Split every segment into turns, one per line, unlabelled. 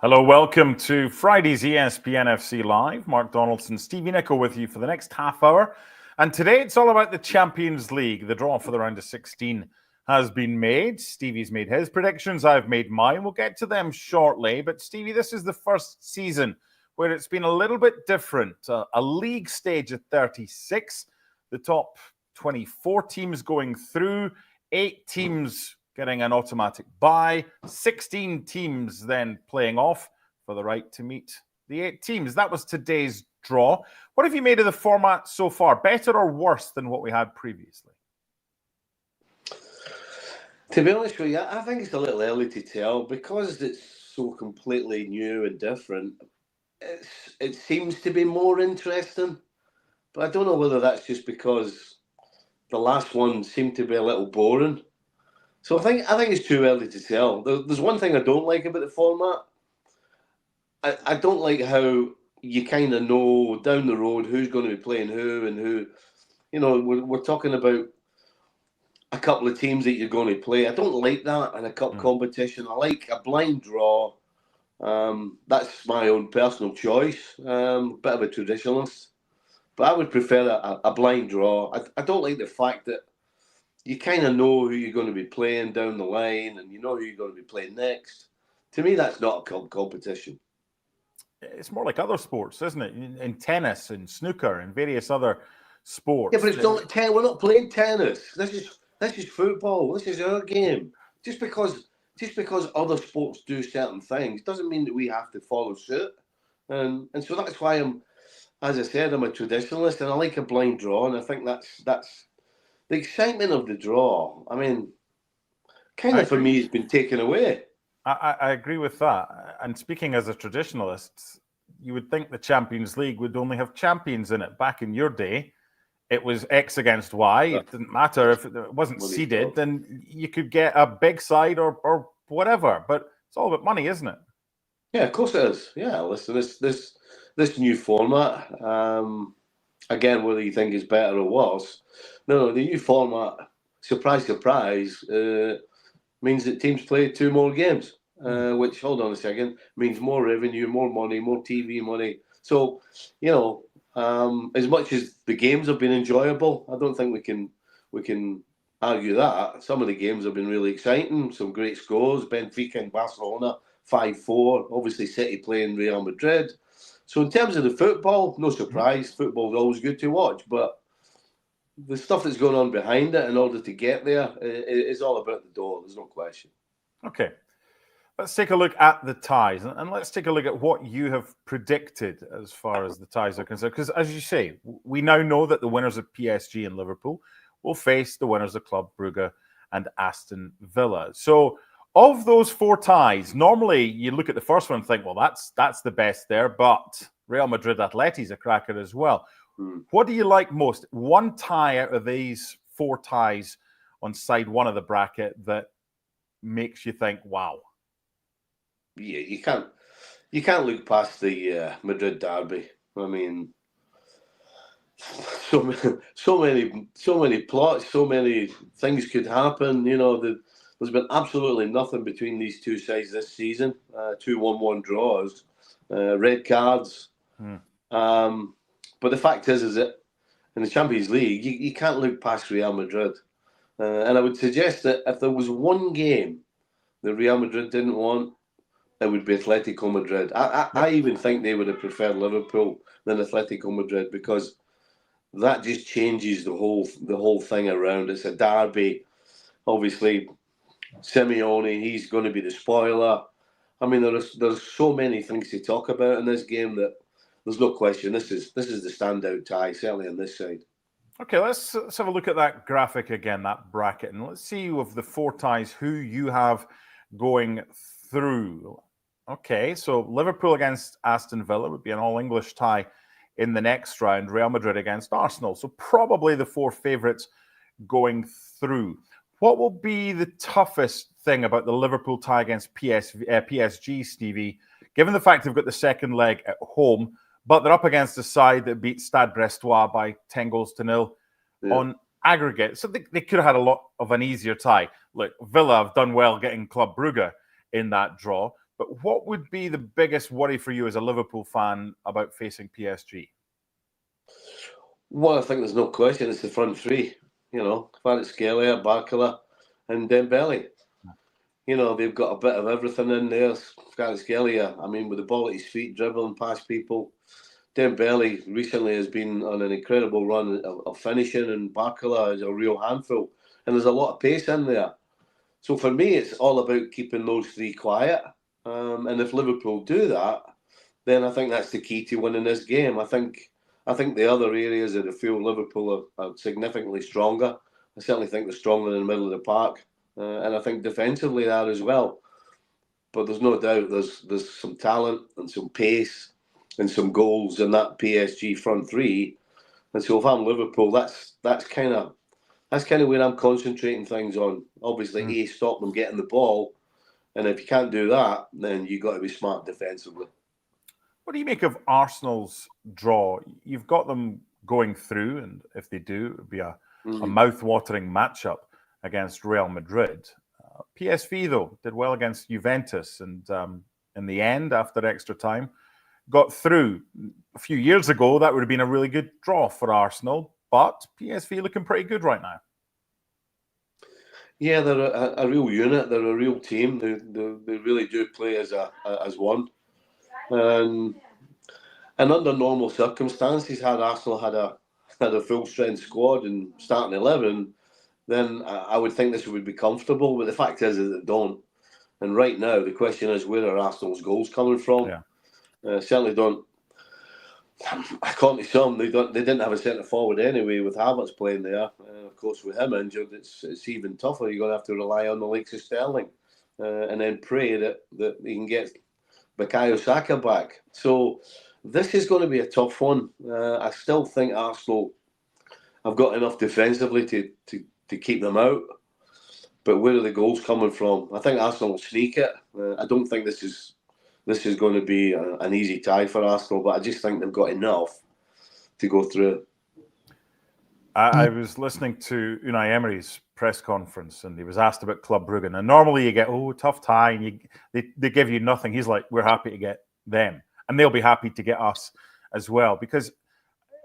Hello, welcome to Friday's ESPN FC Live. Mark Donaldson, Stevie Nicol with you for the next half hour. And today it's all about the Champions League. The draw for the round of 16 has been made. Stevie's made his predictions. I've made mine. We'll get to them shortly. But Stevie, this is the first season where it's been a little bit different. A league stage at 36. The top 24 teams going through. 8 teams getting an automatic bye, 16 teams then playing off for the right to meet the 8 teams. That was today's draw. What have you made of the format so far? Better or worse than what we had previously?
To be honest with you, I think it's a little early to tell because it's so completely new and different. It seems to be more interesting, but I don't know whether that's just because the last one seemed to be a little boring. So I think it's too early to tell. There's one thing I don't like about the format. I don't like how you kind of know down the road who's going to be playing who and who. You know, we're talking about a couple of teams that you're going to play. I don't like that in a cup competition. I like a blind draw. That's my own personal choice. Bit of a traditionalist. But I would prefer a blind draw. I don't like the fact that you kind of know who you're going to be playing down the line and you know who you're going to be playing next. To me, that's not a cup competition.
It's more like other sports, isn't it? In tennis and snooker and various other sports.
Yeah, but it's not like we're not playing tennis. This is football. This is our game. Just because other sports do certain things doesn't mean that we have to follow suit. And so that's why as I said, I'm a traditionalist and I like a blind draw, and I think that's the excitement of the draw. I mean, kind of for me, has been taken away.
I agree with that. And speaking as a traditionalist, you would think the Champions League would only have champions in it. Back in your day, it was X against Y. It didn't matter if it wasn't seeded, then you could get a big side or whatever. But it's all about money, isn't it?
Yeah, of course it is. Yeah, listen, this new format. Again, whether you think it's better or worse, no, the new format, surprise, surprise, means that teams play 2 more games, which, hold on a second, means more revenue, more money, more TV money. So, you know, as much as the games have been enjoyable, I don't think we can argue that. Some of the games have been really exciting, some great scores. Benfica and Barcelona, 5-4. Obviously, City playing Real Madrid. So in terms of the football, no surprise, football's always good to watch, but the stuff that's going on behind it in order to get there is all about the door. There's no question.
Okay. Let's take a look at the ties, and let's take a look at what you have predicted as far as the ties are concerned. Because as you say, we now know that the winners of PSG and Liverpool will face the winners of Club Brugge and Aston Villa. So of those 4 ties, normally you look at the first one and think, well, that's the best there, but Real Madrid Atleti's a cracker as well. What do you like most? One tie out of these 4 ties on side 1 of the bracket that makes you think, wow.
Yeah, you can't look past the Madrid derby. I mean, so many plots, so many things could happen. You know, there's been absolutely nothing between these 2 sides this season. 2 1-1 draws, red cards. But the fact is that in the Champions League, you can't look past Real Madrid. And I would suggest that if there was one game that Real Madrid didn't want, it would be Atletico Madrid. I even think they would have preferred Liverpool than Atletico Madrid because that just changes the whole thing around. It's a derby. Obviously, Simeone, he's going to be the spoiler. I mean, there's so many things to talk about in this game that there's no question. This is the standout tie, certainly on this side.
Okay, let's have a look at that graphic again, that bracket, and let's see of the 4 ties who you have going through. Okay, so Liverpool against Aston Villa would be an all-English tie in the next round. Real Madrid against Arsenal. So probably the 4 favourites going through. What will be the toughest thing about the Liverpool tie against PSG, Stevie, given the fact they've got the second leg at home, but they're up against a side that beat Stade Brestois by 10-0 on aggregate. So they could have had a lot of an easier tie. Look, Villa have done well getting Club Brugge in that draw. But what would be the biggest worry for you as a Liverpool fan about facing PSG?
Well, I think there's no question it's the front three. Kvaratskhelia, Barcola, and Dembele. They've got a bit of everything in there. Kvaratskhelia, with the ball at his feet, dribbling past people. Dembele recently has been on an incredible run of finishing, and Barcola is a real handful. And there's a lot of pace in there. So for me, it's all about keeping those three quiet. And if Liverpool do that, then I think that's the key to winning this game. I think the other areas of the field, Liverpool are significantly stronger. I certainly think they're stronger in the middle of the park. And I think defensively they are as well. But there's no doubt there's some talent and some pace and some goals in that PSG front three. And so if I'm Liverpool, that's kind of where I'm concentrating things on. Obviously, stop them getting the ball. And if you can't do that, then you've got to be smart defensively.
What do you make of Arsenal's draw? You've got them going through, and if they do, it would be a mouth-watering matchup against Real Madrid. PSV, though, did well against Juventus, and in the end, after extra time, got through. A few years ago, that would have been a really good draw for Arsenal, but PSV looking pretty good right now.
Yeah, they're a real unit. They're a real team. They really do play as one. And under normal circumstances, had Arsenal had a full strength squad and starting 11, then I would think this would be comfortable. But the fact is that they don't. And right now, the question is, where are Arsenal's goals coming from?
Yeah.
Certainly don't. According to some, they didn't have a centre forward anyway. With Havertz playing there, of course, with him injured, it's even tougher. You're going to have to rely on the likes of Sterling, and then pray that you can get Bukayo Saka back. So this is going to be a tough one. I still think Arsenal have got enough defensively to keep them out. But where are the goals coming from? I think Arsenal will sneak it. I don't think this is going to be an easy tie for Arsenal, but I just think they've got enough to go through.
I was listening to Unai Emery's press conference, and he was asked about Club Brugge. And normally you get, tough tie, and they give you nothing. He's like, we're happy to get them, and they'll be happy to get us as well. Because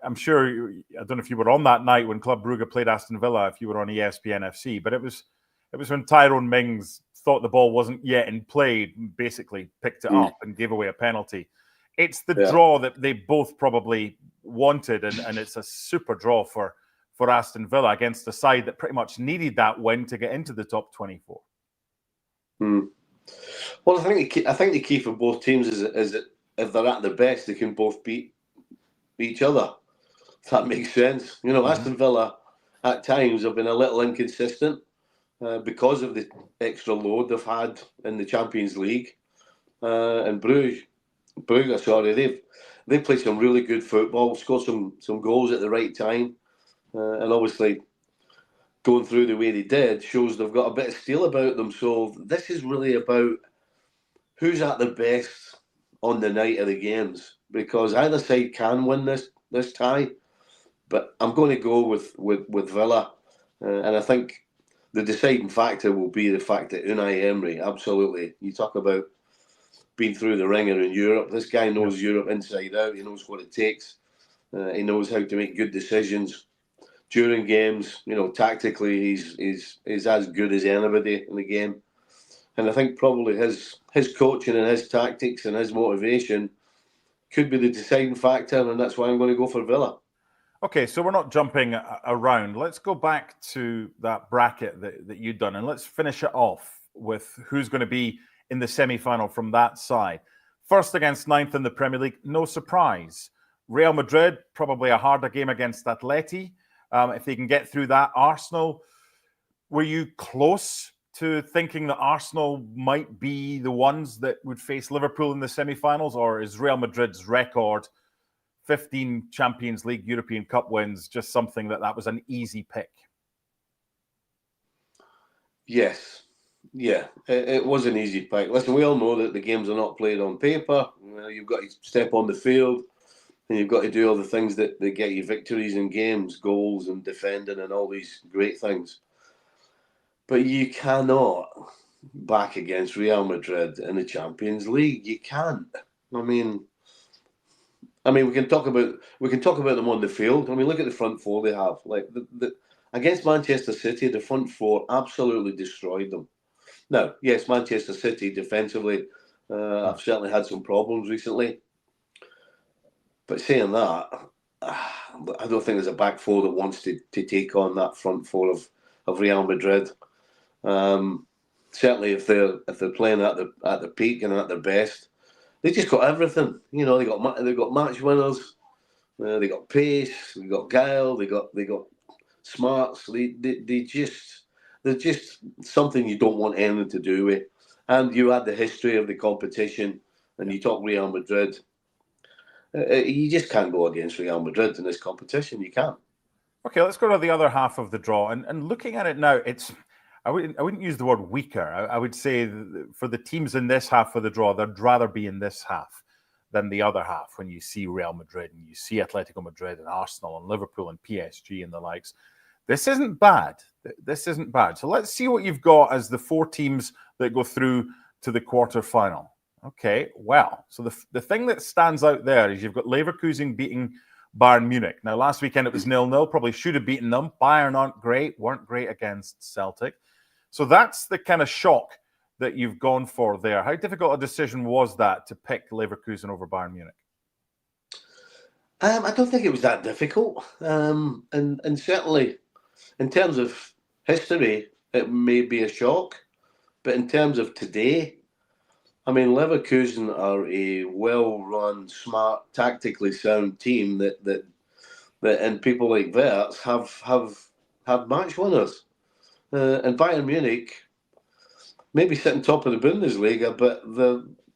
I'm sure, I don't know if you were on that night when Club Brugge played Aston Villa, if you were on ESPN FC, but it was when Tyrone Mings thought the ball wasn't yet in play, basically picked it up and gave away a penalty. It's the draw that they both probably wanted, and it's a super draw for Aston Villa against a side that pretty much needed that win to get into the top 24.
Well, I think the key for both teams is that if they're at their best, they can both beat each other. If that makes sense. Aston Villa at times have been a little inconsistent because of the extra load they've had in the Champions League. And Brugge, they've played some really good football, scored some goals at the right time. And obviously, going through the way they did shows they've got a bit of steel about them. So this is really about who's at their best on the night of the games, because either side can win this tie. But I'm going to go with Villa, and I think the deciding factor will be the fact that Unai Emery, absolutely, you talk about being through the ringer in Europe. This guy knows Europe inside out. He knows what it takes. He knows how to make good decisions during games. Tactically, he's as good as anybody in the game. And I think probably his coaching and his tactics and his motivation could be the deciding factor, and that's why I'm going to go for Villa.
Okay, so we're not jumping around. Let's go back to that bracket that you'd done, and let's finish it off with who's going to be in the semi-final from that side. First against ninth in the Premier League, no surprise. Real Madrid, probably a harder game against Atleti. If they can get through that. Arsenal, were you close to thinking that Arsenal might be the ones that would face Liverpool in the semi-finals, or is Real Madrid's record, 15 Champions League European Cup wins, just something that was an easy pick?
Yes. Yeah, it was an easy pick. Listen, we all know that the games are not played on paper. You've got to step on the field, and you've got to do all the things that get you victories in games, goals and defending and all these great things. But you cannot back against Real Madrid in the Champions League. You can't. I mean, we can talk about them on the field. I mean, look at the front four they have. Like against Manchester City, the front four absolutely destroyed them. Now, yes, Manchester City defensively, I've certainly had some problems recently. But saying that, I don't think there's a back four that wants to take on that front four of Real Madrid. Certainly, if they're playing at the peak and at their best, they just got everything. You know, they got match winners, they got pace, they got guile, they got smarts. They're just something you don't want anything to do with. And you add the history of the competition, and you talk Real Madrid. You just can't go against Real Madrid in this competition. You can't.
Okay, let's go to the other half of the draw. And looking at it now, I wouldn't use the word weaker. I would say for the teams in this half of the draw, they'd rather be in this half than the other half when you see Real Madrid and you see Atletico Madrid and Arsenal and Liverpool and PSG and the likes. This isn't bad. This isn't bad. So let's see what you've got as the 4 teams that go through to the quarterfinal. Okay, well, so the thing that stands out there is you've got Leverkusen beating Bayern Munich. Now, last weekend it was 0-0, probably should have beaten them. Bayern weren't great against Celtic. So that's the kind of shock that you've gone for there. How difficult a decision was that to pick Leverkusen over Bayern Munich?
I don't think it was that difficult. And certainly, in terms of history, it may be a shock. But in terms of today, I mean, Leverkusen are a well-run, smart, tactically sound team that and people like Wirtz have match winners. And Bayern Munich maybe sitting top of the Bundesliga, but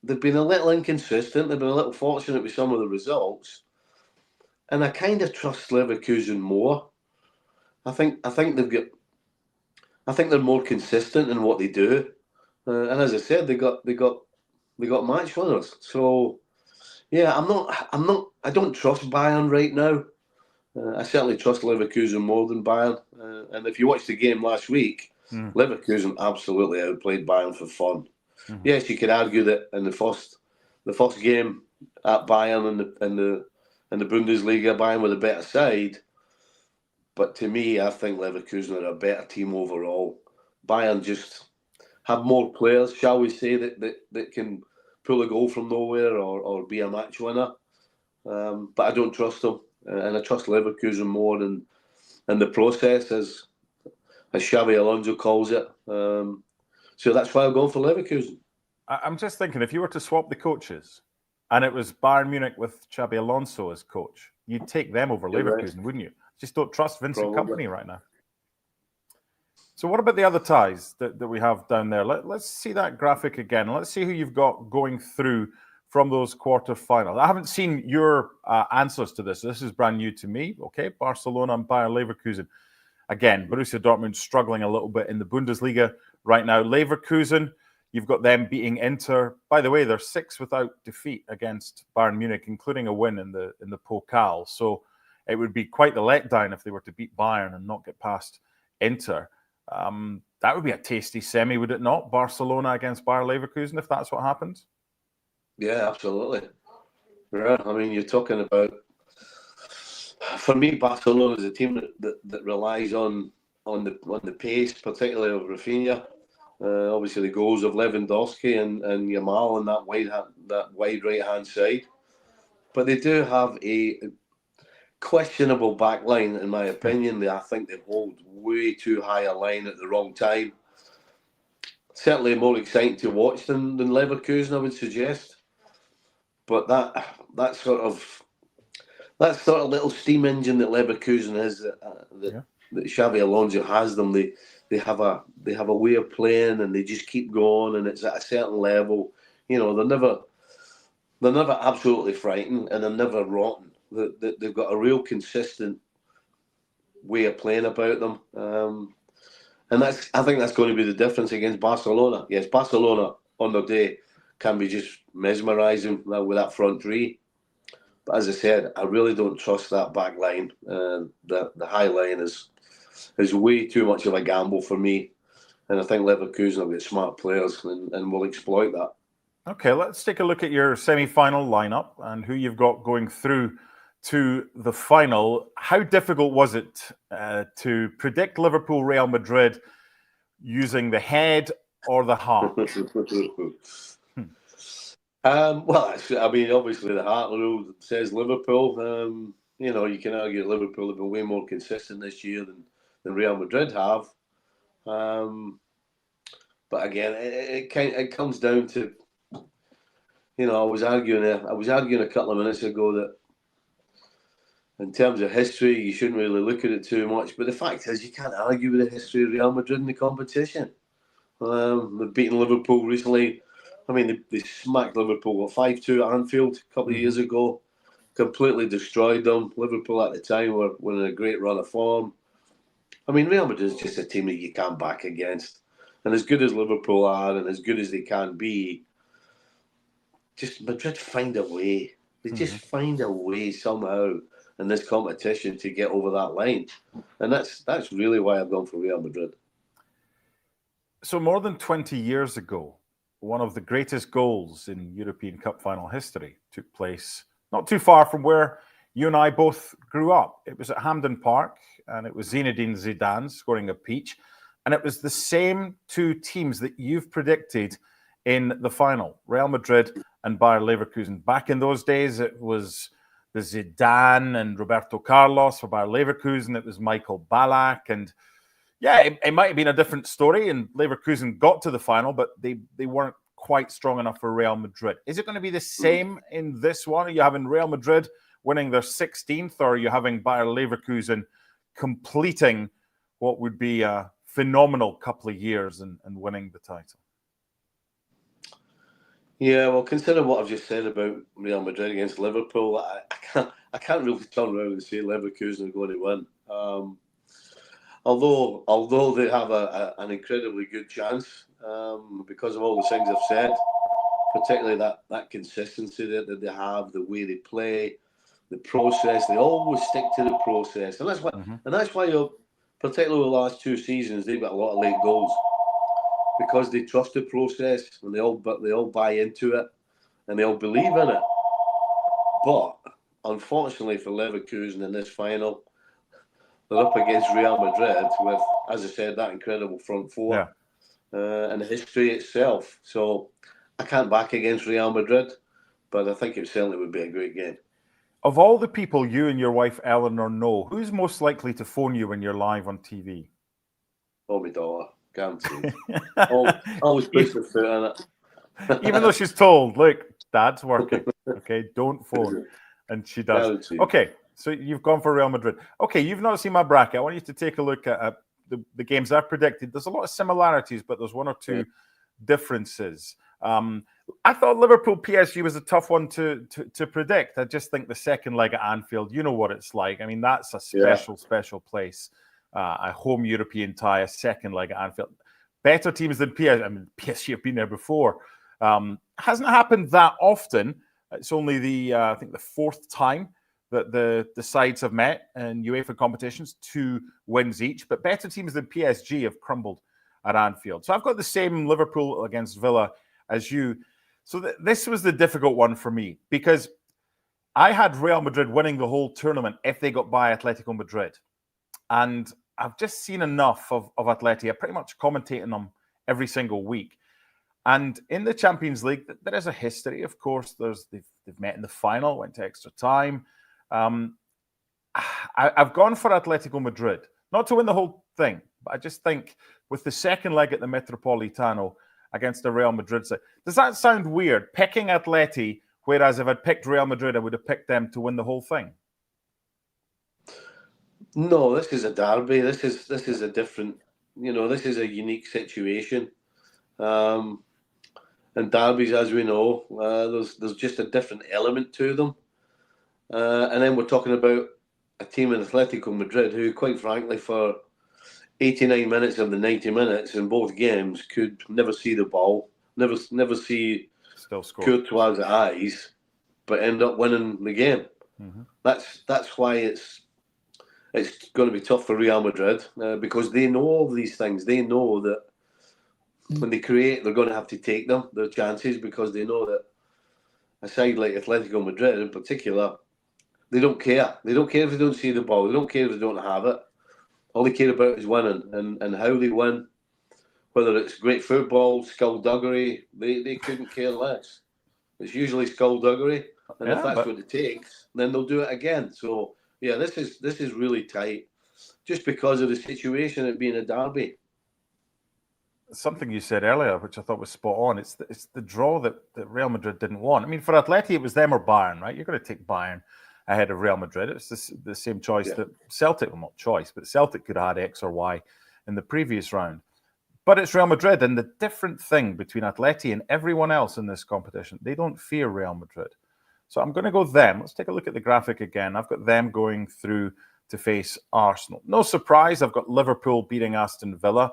they've been a little inconsistent. They've been a little fortunate with some of the results. And I kind of trust Leverkusen more. I think they're more consistent in what they do. And as I said, they got match winners. So yeah, I don't trust Bayern right now. I certainly trust Leverkusen more than Bayern. And if you watched the game last week, Leverkusen absolutely outplayed Bayern for fun. Mm-hmm. Yes, you could argue that in the first game at Bayern in the Bundesliga, Bayern were the better side. But to me, I think Leverkusen are a better team overall. Bayern just have more players, shall we say, that can pull a goal from nowhere or be a match winner. But I don't trust them. And I trust Leverkusen more in the process, as Xabi Alonso calls it. So that's why I'm going for Leverkusen.
I'm just thinking, if you were to swap the coaches and it was Bayern Munich with Xabi Alonso as coach, you'd take them over Leverkusen, right, wouldn't you? Just don't trust Vincent Kompany right now. So what about the other ties that we have down there? Let's see that graphic again. Let's see who you've got going through from those quarterfinals. I haven't seen your answers to this. This is brand new to me. Okay, Barcelona and Bayer Leverkusen. Again, Borussia Dortmund struggling a little bit in the Bundesliga right now. Leverkusen, you've got them beating Inter. By the way, they're 6 without defeat against Bayern Munich, including a win in the Pokal. So it would be quite the letdown if they were to beat Bayern and not get past Inter. That would be a tasty semi, would it not? Barcelona against Bayer Leverkusen, if that's what happens.
Yeah, absolutely. Right. I mean, you're talking about, for me, Barcelona is a team that relies on the pace, particularly of Rafinha. Obviously, the goals of Lewandowski and Yamal on that wide right hand side, but they do have a questionable back line, in my opinion. I think they hold way too high a line at the wrong time. Certainly more exciting to watch than Leverkusen, I would suggest. But that sort of little steam engine that Leverkusen is, that Xabi Alonso has them. They have a way of playing, and they just keep going, and it's at a certain level. You know, they're never absolutely frightened, and they're never rotten. They've got a real consistent way of playing about them, and I think that's going to be the difference against Barcelona. Yes, Barcelona on their day can be just mesmerising with that front three, but as I said, I really don't trust that back line. The high line is way too much of a gamble for me, And I think Leverkusen will get smart players and will exploit that.
Okay, let's take a look at your semi-final lineup and who you've got going through to the final. How difficult was it to predict Liverpool Real Madrid using the head or the heart?
Well, I mean, obviously the heart rule says Liverpool. You can argue Liverpool have been way more consistent this year than Real Madrid have. But again, it comes down to, I was arguing a couple of minutes ago that in terms of history, you shouldn't really look at it too much. But the fact is, you can't argue with the history of Real Madrid in the competition. They've beaten Liverpool recently. I mean, they smacked Liverpool 5-2 at Anfield a couple of years ago. Completely destroyed them. Liverpool at the time were in a great run of form. I mean, Real Madrid is just a team that you can't back against. And as good as Liverpool are and as good as they can be, just Madrid find a way. They just find a way somehow in this competition to get over that line. And that's really why I've gone for Real Madrid.
So more than 20 years ago, one of the greatest goals in European Cup final history took place not too far from where you and I both grew up. It was at Hampden Park, and it was Zinedine Zidane scoring a peach. And it was the same two teams that you've predicted in the final, Real Madrid and Bayer Leverkusen. Back in those days, it was the Zidane and Roberto Carlos for Bayer Leverkusen. It was Michael Ballack. And yeah, it might have been a different story, and Leverkusen got to the final, but they weren't quite strong enough for Real Madrid. Is it going to be the same in this one? Are you having Real Madrid winning their 16th, or are you having Bayer Leverkusen completing what would be a phenomenal couple of years and winning the title?
Yeah, well, consider what I've just said about Real Madrid against Liverpool. I can't really turn around and say Leverkusen are going to win. Although they have an incredibly good chance because of all the things I've said, particularly that consistency that they have, the way they play, the process. They always stick to the process, and that's why particularly the last 2 seasons they've got a lot of late goals, because they trust the process and they all buy into it and they all believe in it. But unfortunately for Leverkusen in this final, they're up against Real Madrid with, as I said, that incredible front four and the history itself. So I can't back against Real Madrid, but I think it certainly would be a great game.
Of all the people you and your wife Eleanor know, who's most likely to phone you when you're live on TV?
Oh, my daughter, guaranteed. Always puts her foot in it.
Even though she's told, look, Dad's working, okay, don't phone. And she does.
Guaranteed.
Okay, so you've gone for Real Madrid. Okay, you've not seen my bracket. I want you to take a look at the games I've predicted. There's a lot of similarities, but there's one or two differences. I thought Liverpool PSG was a tough one to predict. I just think the second leg at Anfield, you know what it's like. I mean, that's a special place. A home European tie, a second leg at Anfield. Better teams than PSG. I mean, PSG have been there before. Hasn't happened that often. It's only I think the 4th time that the sides have met in UEFA competitions, 2 wins each. But better teams than PSG have crumbled at Anfield. So I've got the same Liverpool against Villa as you. So this was the difficult one for me, because I had Real Madrid winning the whole tournament if they got by Atletico Madrid. And I've just seen enough of Atleti. I pretty much commentating them every single week. And in the Champions League, there is a history, of course. They've met in the final, went to extra time. I've gone for Atletico Madrid, not to win the whole thing, but I just think with the second leg at the Metropolitano against the Real Madrid side, does that sound weird? Picking Atleti, whereas if I'd picked Real Madrid, I would have picked them to win the whole thing.
No, this is a derby. This is a different, this is a unique situation. And derbies, as we know, there's just a different element to them. And then we're talking about a team in Atletico Madrid who, quite frankly, for 89 minutes of the 90 minutes in both games could never see the ball, never see Courtois' eyes, but end up winning the game. Mm-hmm. That's why it's going to be tough for Real Madrid because they know all these things. They know that when they create, they're going to have to take them, their chances, because they know that a side like Atletico Madrid in particular, they don't care. They don't care if they don't see the ball. They don't care if they don't have it. All they care about is winning and how they win. Whether it's great football, skullduggery, they couldn't care less. It's usually skullduggery, and if that's what it takes, then they'll do it again. So yeah, this is really tight, just because of the situation, it being a derby.
Something you said earlier, which I thought was spot on. It's the draw that Real Madrid didn't want. I mean, for Atleti, it was them or Bayern, right? You're going to take Bayern ahead of Real Madrid. It's the same choice that Celtic, well, not choice, but Celtic could have had X or Y in the previous round. But it's Real Madrid, and the different thing between Atleti and everyone else in this competition, they don't fear Real Madrid. So I'm going to go them. Let's take a look at the graphic again. I've got them going through to face Arsenal. No surprise, I've got Liverpool beating Aston Villa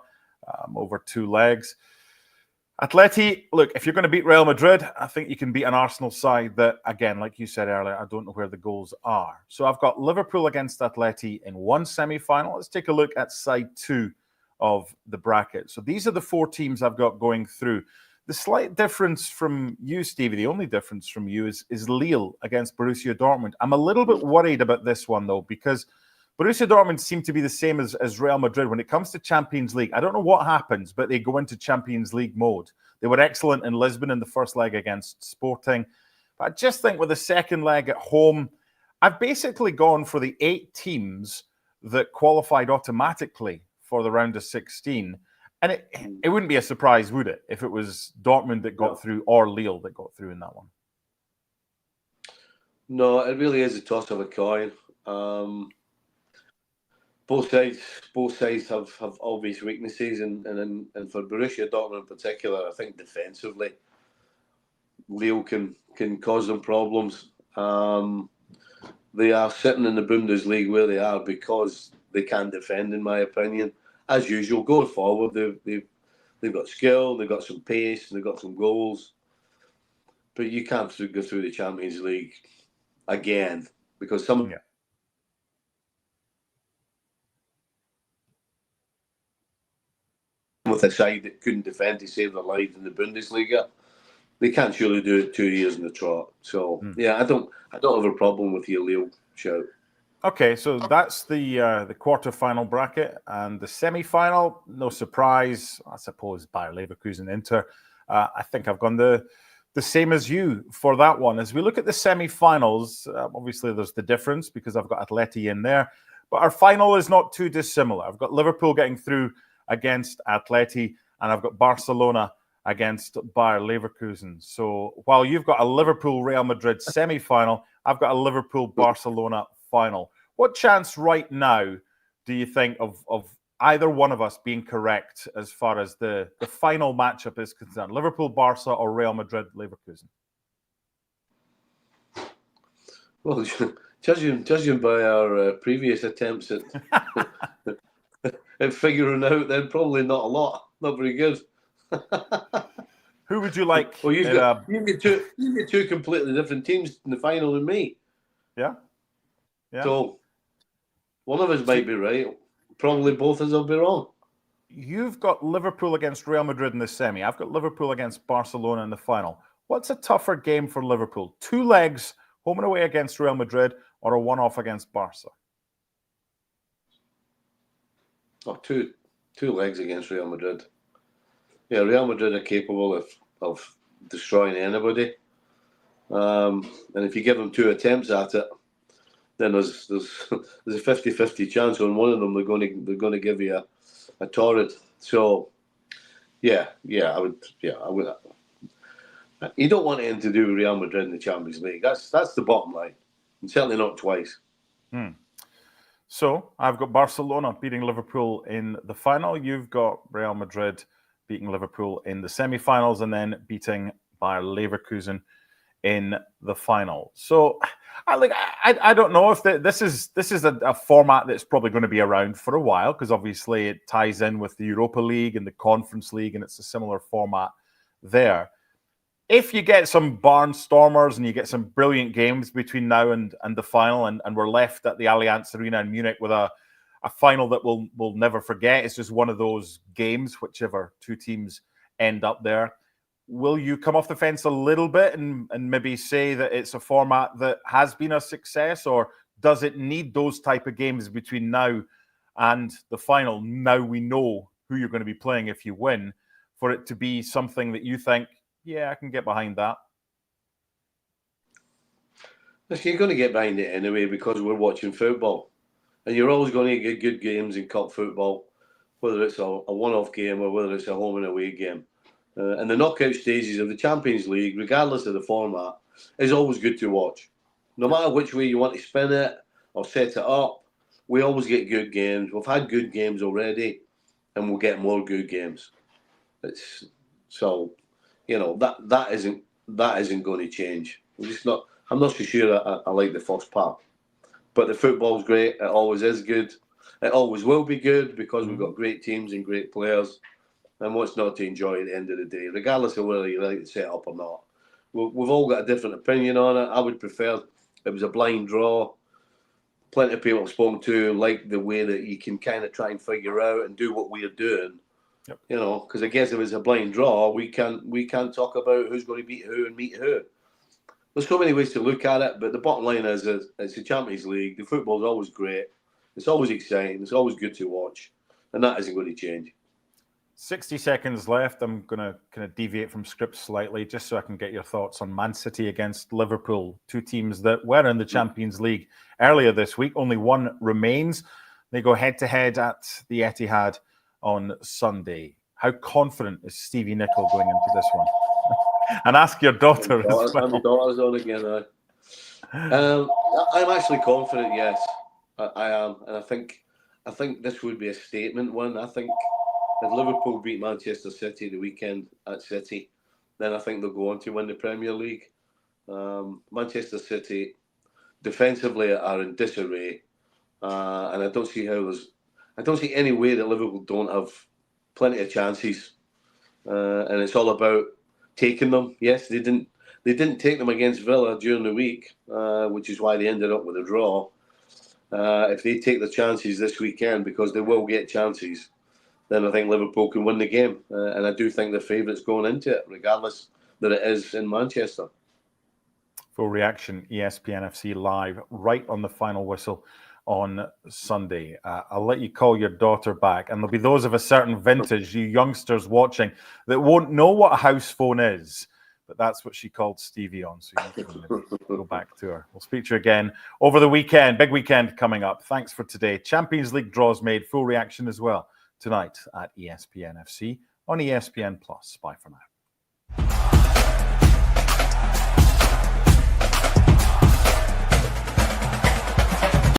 over 2 legs. Atleti, look, if you're going to beat Real Madrid, I think you can beat an Arsenal side that, again, like you said earlier, I don't know where the goals are. So I've got Liverpool against Atleti in one semi-final. Let's take a look at side 2 of the bracket. So these are the 4 teams I've got going through. The slight difference from you, Stevie, the only difference from you is Lille against Borussia Dortmund. I'm a little bit worried about this one, though, because Borussia Dortmund seem to be the same as Real Madrid when it comes to Champions League. I don't know what happens, but they go into Champions League mode. They were excellent in Lisbon in the first leg against Sporting. But I just think with the second leg at home, I've basically gone for the 8 teams that qualified automatically for the round of 16. And it wouldn't be a surprise, would it, if it was Dortmund that got through or Lille that got through in that one?
No, it really is a toss of a coin. Both sides have obvious weaknesses, and for Borussia Dortmund in particular, I think defensively, Lille can cause them problems. They are sitting in the Bundesliga where they are because they can defend, in my opinion. As usual, going forward, they've got skill, they've got some pace, they've got some goals, but you can't go through the Champions League again because some. With a side that couldn't defend to save their lives in the Bundesliga, they can't surely do it 2 years in the trot. So yeah, I don't have a problem with your Lille shout.
Okay, so that's the quarter-final bracket, and the semi-final. No surprise, I suppose. Bayer Leverkusen, Inter. I think I've gone the same as you for that one. As we look at the semi-finals, obviously there's the difference because I've got Atleti in there, but our final is not too dissimilar. I've got Liverpool getting through against Atleti, and I've got Barcelona against Bayer Leverkusen. So while you've got a Liverpool-Real Madrid semi-final, I've got a Liverpool-Barcelona final. What chance right now do you think of either one of us being correct as far as the final matchup is concerned? Liverpool-Barca or Real Madrid-Leverkusen?
Well, judging by our previous attempts at figuring out, then probably not a lot. Not very good.
Who would you like?
Well, you've got two completely different teams in the final than me.
Yeah.
So one of us might be right. Probably both of us will be wrong.
You've got Liverpool against Real Madrid in the semi. I've got Liverpool against Barcelona in the final. What's a tougher game for Liverpool? 2 legs, home and away against Real Madrid, or a one-off against Barca?
Oh, two legs against Real Madrid. Yeah, Real Madrid are capable of destroying anybody. And if you give them 2 attempts at it, then there's a 50-50 chance on one of them they're going to give you a torrid. So I would. You don't want anything to do with Real Madrid in the Champions League. That's the bottom line. And certainly not twice.
So I've got Barcelona beating Liverpool in the final. You've got Real Madrid beating Liverpool in the semi-finals and then beating Bayer Leverkusen in the final. So I don't know if this is a format that's probably going to be around for a while because obviously it ties in with the Europa League and the Conference League and it's a similar format there. If you get some barnstormers and you get some brilliant games between now and the final and we're left at the Allianz Arena in Munich with a final that we'll never forget, it's just one of those games, whichever 2 teams end up there. Will you come off the fence a little bit and maybe say that it's a format that has been a success, or does it need those type of games between now and the final? Now we know who you're going to be playing if you win, for it to be something that you think, yeah, I can get behind that.
You're going to get behind it anyway because we're watching football. And you're always going to get good games in cup football, whether it's a one-off game or whether it's a home and away game. And the knockout stages of the Champions League, regardless of the format, is always good to watch. No matter which way you want to spin it or set it up, we always get good games. We've had good games already, and we'll get more good games. That isn't going to change. I'm not so sure I like the first part. But the football's great. It always is good. It always will be good because we've got great teams and great players. And what's not to enjoy at the end of the day, regardless of whether you like to set up or not. We've all got a different opinion on it. I would prefer it was a blind draw. Plenty of people I've spoken to like the way that you can kind of try and figure out and do what we're doing. Yep. Because I guess if it's a blind draw, we can't talk about who's going to beat who and meet who. There's so many ways to look at it, but the bottom line is it's the Champions League. The football's always great. It's always exciting. It's always good to watch. And that isn't going to change.
60 seconds left. I'm going to kind of deviate from script slightly just so I can get your thoughts on Man City against Liverpool, two teams that were in the Champions League earlier this week. Only one remains. They go head-to-head at the Etihad on Sunday. How confident is Stevie Nicol going into this one? And ask your daughter as well.
My daughter's on again. I'm actually confident, yes. I am. And I think this would be a statement one. I think if Liverpool beat Manchester City the weekend at City, then I think they'll go on to win the Premier League. Manchester City defensively are in disarray, and I don't see any way that Liverpool don't have plenty of chances, and it's all about taking them. Yes, they didn't take them against Villa during the week, which is why they ended up with a draw. If they take the chances this weekend, because they will get chances, then I think Liverpool can win the game. And I do think they're favourites going into it, regardless that it is in Manchester.
Full reaction, ESPN FC live, right on the final whistle on Sunday. I'll let you call your daughter back, and there'll be those of a certain vintage, you youngsters watching, that won't know what a house phone is, but that's what she called Stevie on, so you can go back to her. We'll speak to you again over the weekend. Big weekend coming up. Thanks for today. Champions League draws made. Full reaction as well tonight at ESPN FC on ESPN+. Bye for now.